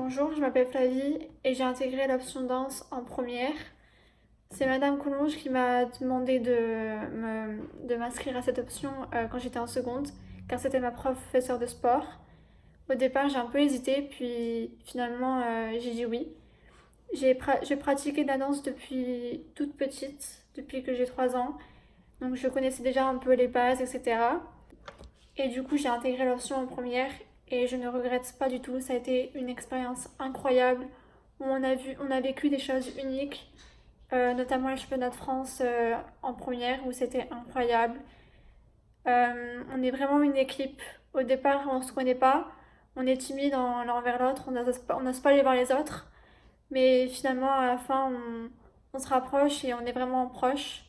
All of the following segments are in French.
Bonjour, je m'appelle Flavie et j'ai intégré l'option danse en première. C'est Madame Collonges qui m'a demandé de m'inscrire à cette option quand j'étais en seconde, car c'était ma professeure de sport. Au départ, j'ai un peu hésité, puis finalement, j'ai dit oui. J'ai pratiqué de la danse depuis toute petite, depuis que j'ai 3 ans, donc je connaissais déjà un peu les bases, etc. Et du coup, j'ai intégré l'option en première et je ne regrette pas du tout. Ça a été une expérience incroyable où on a vécu des choses uniques, notamment les championnats de France en première où c'était incroyable. On est vraiment une équipe. Au départ, on ne se connaît pas, on est timide l'un vers l'autre, on n'ose pas aller voir les autres. Mais finalement, à la fin, on se rapproche et on est vraiment proches.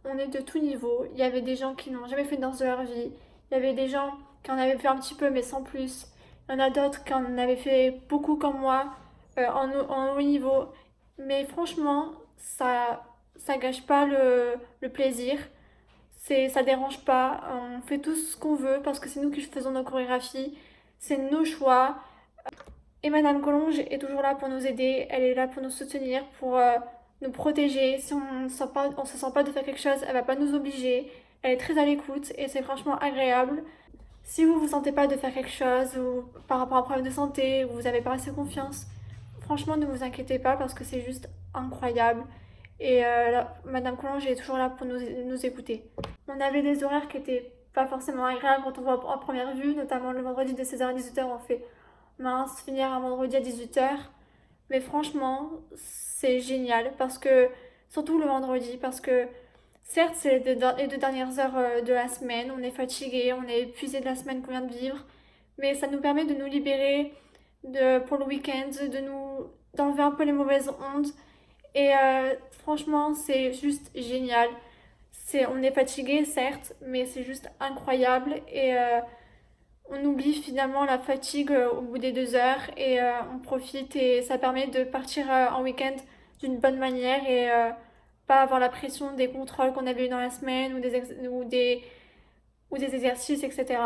On est de tout niveau. Il y avait des gens qui n'ont jamais fait de danse de leur vie. Il y avait des gens qui en avaient fait un petit peu mais sans plus. Il y en a d'autres qui en avaient fait beaucoup comme moi, en haut niveau. Mais franchement, ça gâche pas le plaisir. Ça dérange pas. On fait tout ce qu'on veut parce que c'est nous qui faisons nos chorégraphies. C'est nos choix. Et Madame Collonges est toujours là pour nous aider, elle est là pour nous soutenir, pour nous protéger. Si on se sent pas de faire quelque chose, elle va pas nous obliger. Elle est très à l'écoute et c'est franchement agréable. Si vous vous sentez pas de faire quelque chose ou par rapport à un problème de santé ou vous avez pas assez confiance, franchement ne vous inquiétez pas parce que c'est juste incroyable. Et Madame Collonges est toujours là pour nous écouter. On avait des horaires qui étaient pas forcément agréables quand on voit en première vue, notamment le vendredi de 16h à 18h on fait mince, finir un vendredi à 18h. Mais franchement, c'est génial parce que, surtout le vendredi, parce que certes, c'est les deux dernières heures de la semaine, on est fatigué, on est épuisé de la semaine qu'on vient de vivre, mais ça nous permet de nous libérer pour le week-end, d'enlever un peu les mauvaises ondes. Et franchement, c'est juste génial. On est fatigué, certes, mais c'est juste incroyable. Et on oublie finalement la fatigue au bout des 2 heures et on profite et ça permet de partir en week-end d'une bonne manière et pas avoir la pression des contrôles qu'on avait eu dans la semaine ou des exercices, etc.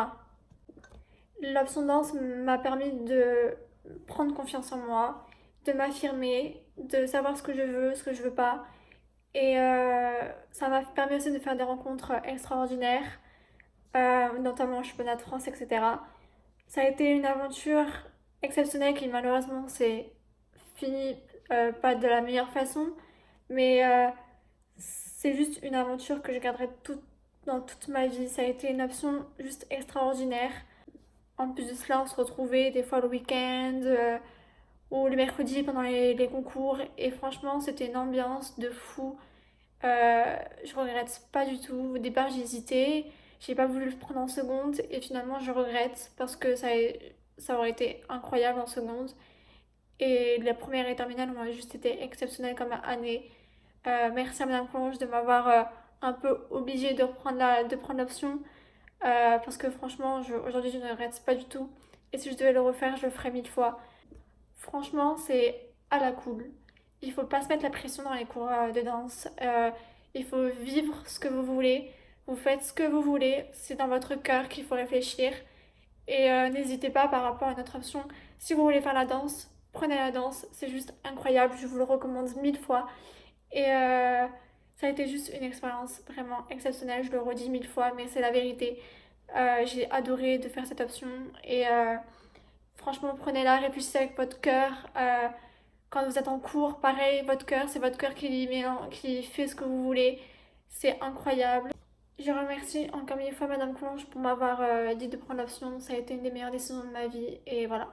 L'option danse m'a permis de prendre confiance en moi, de m'affirmer, de savoir ce que je veux, ce que je veux pas. Et ça m'a permis aussi de faire des rencontres extraordinaires, notamment au championnat de France, etc. Ça a été une aventure exceptionnelle qui malheureusement s'est finie pas de la meilleure façon, mais c'est juste une aventure que je garderai dans toute ma vie. Ça a été une option juste extraordinaire. En plus de cela, on se retrouvait des fois le week-end ou le mercredi pendant les concours et franchement, c'était une ambiance de fou. Je regrette pas du tout. Au départ, j'ai hésité, j'ai pas voulu le prendre en seconde et finalement, je regrette parce que ça aurait été incroyable en seconde. Et la première et terminale ont juste été exceptionnelles comme année. Merci à Madame Collonges de m'avoir un peu obligée de prendre l'option parce que franchement, aujourd'hui, je ne regrette pas du tout. Et si je devais le refaire, je le ferais 1000 fois. Franchement, c'est à la cool. Il faut pas se mettre la pression dans les cours de danse. Il faut vivre ce que vous voulez. Vous faites ce que vous voulez. C'est dans votre cœur qu'il faut réfléchir. Et n'hésitez pas par rapport à notre option. Si vous voulez faire la danse, prenez la danse. C'est juste incroyable. Je vous le recommande 1000 fois. Et ça a été juste une expérience vraiment exceptionnelle. Je le redis 1000 fois, mais c'est la vérité. J'ai adoré de faire cette option. Et franchement, prenez-la, réfléchissez avec votre cœur. Quand vous êtes en cours, pareil, votre cœur, c'est votre cœur qui fait ce que vous voulez. C'est incroyable. Je remercie encore 1000 fois Madame Collonges pour m'avoir dit de prendre l'option. Ça a été une des meilleures décisions de ma vie. Et voilà.